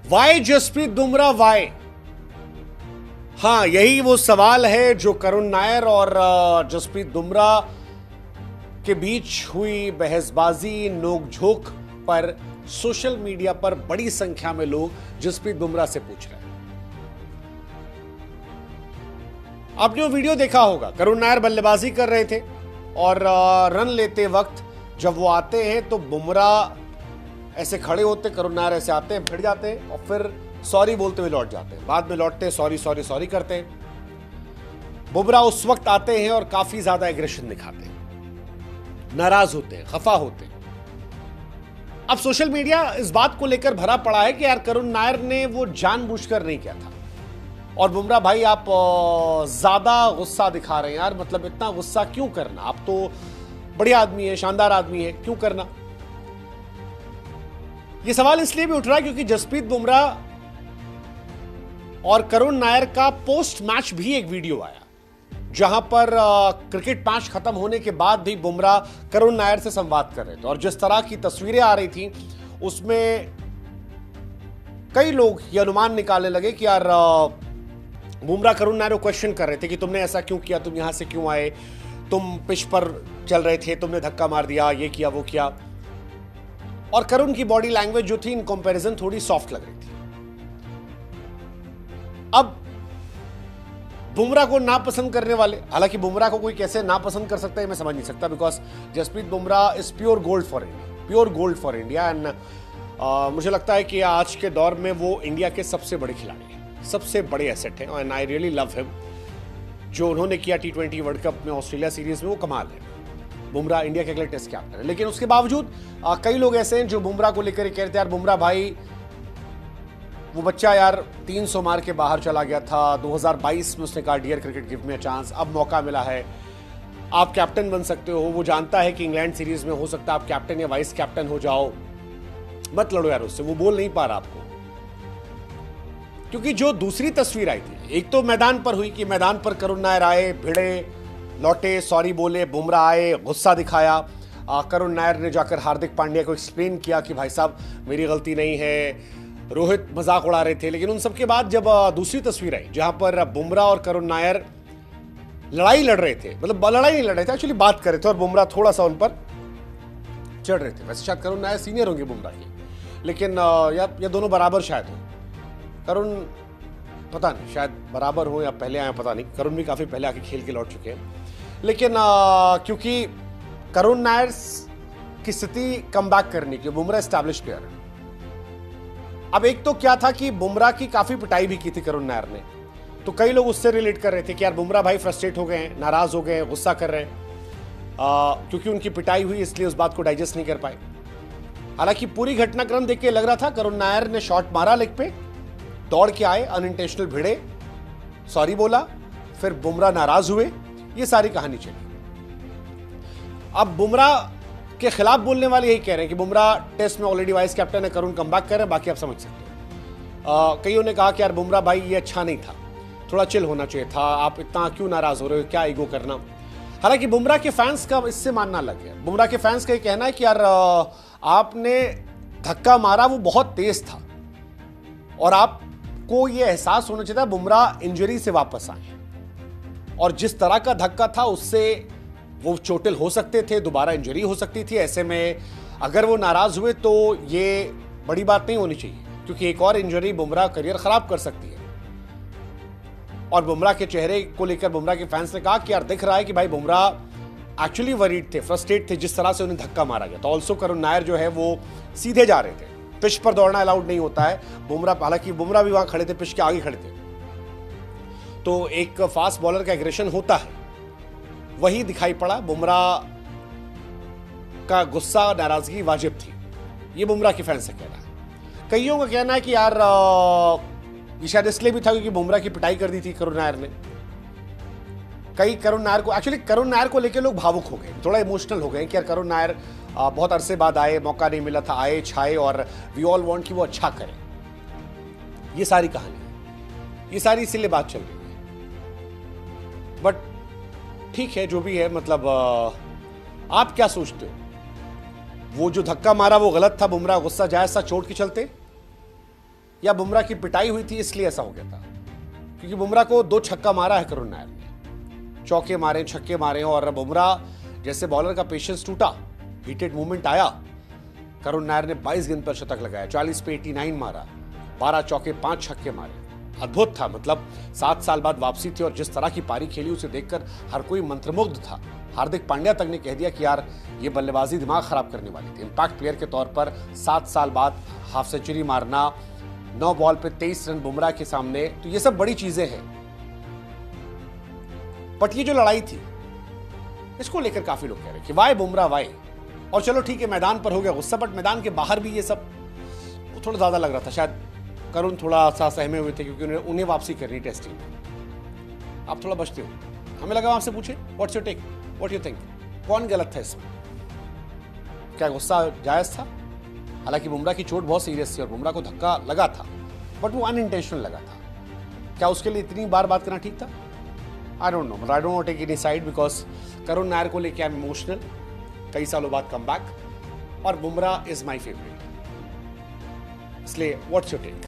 Y Jasprit Bumrah Y? हां, यही वो सवाल है जो करुण नायर और जसप्रीत बुमराह के बीच हुई बहसबाजी, नोकझोंक पर सोशल मीडिया पर बड़ी संख्या में लोग जसप्रीत बुमराह से पूछ रहे हैं। आपने वो वीडियो देखा होगा, करुण नायर बल्लेबाजी कर रहे थे और रन लेते वक्त जब वो आते हैं तो बुमराह ऐसे खड़े होते, करुण नायर ऐसे आते हैं, भिड़ जाते हैं और फिर सॉरी बोलते हुए लौट जाते हैं। बाद में लौटते सॉरी सॉरी सॉरी करते हैं। बुमराह उस वक्त आते हैं और काफी ज्यादा एग्रेशन दिखाते हैं, नाराज होते हैं, खफा होते हैं। अब सोशल मीडिया इस बात को लेकर भरा पड़ा है कि यार करुण नायर ने वो जानबूझकर नहीं किया था और बुमराह भाई आप ज्यादा गुस्सा दिखा रहे हैं यार, मतलब इतना गुस्सा क्यों करना, आप तो बढ़िया आदमी है, शानदार आदमी है, क्यों करना। यह सवाल इसलिए भी उठ रहा है क्योंकि जसप्रीत बुमराह और करुण नायर का पोस्ट मैच भी एक वीडियो आया जहां पर क्रिकेट मैच खत्म होने के बाद भी बुमराह करुण नायर से संवाद कर रहे थे और जिस तरह की तस्वीरें आ रही थी उसमें कई लोग ये अनुमान निकालने लगे कि यार बुमराह करुण नायर को क्वेश्चन कर रहे थे कि तुमने ऐसा क्यों किया, तुम यहां से क्यों आए, तुम पिच पर चल रहे थे, तुमने धक्का मार दिया, ये किया वो किया। और करुण की बॉडी लैंग्वेज जो थी इन कंपैरिजन थोड़ी सॉफ्ट लग रही थी। अब बुमराह को नापसंद करने वाले, हालांकि बुमराह को कोई कैसे नापसंद कर सकता है मैं समझ नहीं सकता, because Jasprit Bumrah is pure gold for India, pure gold for India. And मुझे लगता है कि आज के दौर में वो इंडिया के सबसे बड़े खिलाड़ी हैं, सबसे बड़े एसेट हैं and I really love him. जो उन्होंने किया T20 वर्ल्ड कप में, ऑस्ट्रेलिया सीरीज में, वो कमाल है। बुमराह इंडिया के अगले टेस्ट कैप्टन है, लेकिन उसके बावजूद कई लोग ऐसे हैं जो बुमराह को लेकर कहते हैं यार बुमराह भाई वो बच्चा यार 300 मार के बाहर चला गया था, 2022 में उसने कहा dear cricket give me a chance, अब मौका मिला है, आप कैप्टन बन सकते हो। वो जानता है कि इंग्लैंड सीरीज में हो सकता है आप कैप्टन या वाइस कैप्टन हो जाओ, मत लड़ो यार उससे। वो बोल नहीं पा रहा आपको, क्योंकि जो दूसरी तस्वीर आई थी, एक तो मैदान पर हुई कि मैदान पर करुण नायर आए, भिड़े, लौटे, सॉरी बोले, बुमराह आए, गुस्सा दिखाया, करुण नायर ने जाकर हार्दिक पांड्या को एक्सप्लेन किया कि भाई साहब मेरी गलती नहीं है, रोहित मजाक उड़ा रहे थे। लेकिन उन सबके बाद जब दूसरी तस्वीर आई जहां पर बुमराह और करुण नायर लड़ाई लड़ रहे थे, मतलब लड़ाई नहीं लड़ रहे थे, एक्चुअली बात कर रहे थे और बुमराह थोड़ा सा उन पर चढ़ रहे थे। वैसे शायद करुण नायर सीनियर होंगे बुमराह के, लेकिन या दोनों बराबर शायद हो। करुण पता नहीं, शायद बराबर हो या पहले आए, पता नहीं। करुण भी काफी पहले आके खेल के लौट चुके हैं, लेकिन क्योंकि करुण नायर की स्थिति कम बैक करने की, बुमराह एस्टैब्लिश प्लेयर है। अब एक तो क्या था कि बुमराह की काफी पिटाई भी की थी करुण नायर ने, तो कई लोग उससे रिलेट कर रहे थे कि यार बुमराह भाई फ्रस्ट्रेट हो गए हैं, नाराज हो गए हैं, गुस्सा कर रहे हैं क्योंकि उनकी पिटाई हुई, इसलिए उस बात को डाइजेस्ट नहीं कर पाए। हालांकि पूरी घटनाक्रम देख के लग रहा था करुण नायर ने शॉट मारा लेग पे, दौड़ के आए, अनइंटेंशनल भिड़े, सॉरी बोला, फिर बुमराह नाराज हुए, ये सारी कहानी चली। अब बुमराह के खिलाफ बोलने वाले यही कह रहे हैं कि बुमराह टेस्ट में ऑलरेडी वाइस कैप्टन है, करुण कमबैक कर रहे हैं, बाकी आप समझ सकते हो। कईयों ने कहा कि यार बुमराह भाई ये अच्छा नहीं था, थोड़ा चिल होना चाहिए था, आप इतना क्यों नाराज हो रहे हो, क्या ईगो करना। हालांकि बुमराह के फैंस का इससे मानना अलग है। बुमराह के फैंस का ये कहना है कि यार आपने धक्का मारा वो बहुत तेज था और आपको ये एहसास होना चाहिए था बुमराह इंजरी से वापस आए, और जिस तरह का धक्का था उससे वो चोटिल हो सकते थे, दोबारा इंजरी हो सकती थी। ऐसे में अगर वो नाराज हुए तो ये बड़ी बात नहीं होनी चाहिए, क्योंकि एक और इंजरी बुमराह करियर खराब कर सकती है। और बुमराह के चेहरे को लेकर बुमराह के फैंस ने कहा कि यार दिख रहा है कि भाई बुमराह एक्चुअली वरीड थे, फ्रस्ट्रेट थे जिस तरह से उन्हें धक्का मारा गया। तो ऑल्सो करुण नायर जो है वो सीधे जा रहे थे, पिच पर दौड़ना अलाउड नहीं होता है। बुमराह, हालांकि बुमराह भी वहां खड़े थे, पिच के आगे खड़े थे, तो एक फास्ट बॉलर का एग्रेशन होता है, वही दिखाई पड़ा। बुमराह का गुस्सा, नाराजगी वाजिब थी, ये बुमराह के फैंस से कहना है। कईयों का कहना है कि यार ये शायद इसलिए भी था क्योंकि बुमराह की पिटाई कर दी थी करुण नायर ने। कई करुण नायर को, एक्चुअली करुण नायर को लेकर लोग भावुक हो गए, थोड़ा इमोशनल हो गए कि यार करुण नायर बहुत अरसे बाद आए, मौका नहीं मिला था, आए, छाए, और वी ऑल वांट कि वो अच्छा करे। ये सारी कहानी है, ये सारी इसीलिए बात चल रही है। बट ठीक है, जो भी है, मतलब आप क्या सोचते हो? वो जो धक्का मारा वो गलत था, बुमराह गुस्सा जायज था चोट के चलते? या बुमराह की पिटाई हुई थी इसलिए ऐसा हो गया था? क्योंकि बुमराह को 2 छक्का मारा है करुण नायर ने, चौके मारे, छक्के मारे, और बुमराह जैसे बॉलर का पेशेंस टूटा, हीटेड मूवमेंट आया। करुण नायर ने 22 गेंद पर शतक लगाया, 40 पे 89 मारा, 12 चौके 5 छक्के मारे। अद्भुत था, मतलब 7 साल बाद वापसी थी और जिस तरह की पारी खेली उसे देखकर हर कोई मंत्रमुग्ध था। हार्दिक पांड्या तक ने कह दिया कि यार ये बल्लेबाजी दिमाग खराब करने वाली थी। इंपैक्ट प्लेयर के तौर पर 7 साल बाद हाफ सेंचुरी मारना, 9 बॉल पे 23 रन बुमराह के सामने, तो ये सब बड़ी चीजें हैं। बट ये जो लड़ाई थी इसको लेकर काफी लोग कह रहे हैं कि वाई बुमराह वाई। और चलो ठीक है, मैदान पर हो गया गुस्सा, बट मैदान के बाहर भी ये सब थोड़ा ज्यादा लग रहा था। शायद करुण थोड़ा सा सहमे हुए थे क्योंकि उन्हें वापसी करनी टेस्ट टीम। आप थोड़ा बचते हो, हमें लगा आपसे पूछे what's your take, what you think, कौन गलत था इसमें? क्या गुस्सा जायज था? हालांकि बुमराह की चोट बहुत सीरियस थी और बुमराह को धक्का लगा था, बट वो अनइंटेंशनल लगा था। क्या उसके लिए इतनी बार बात करना ठीक था? I don't know, but I don't take any side because Karun Nair को लेके आई एम इमोशनल। कई सालों बाद कम बैक, और बुमराह इज माई फेवरेट, इसलिए व्हाट्स योर टेक?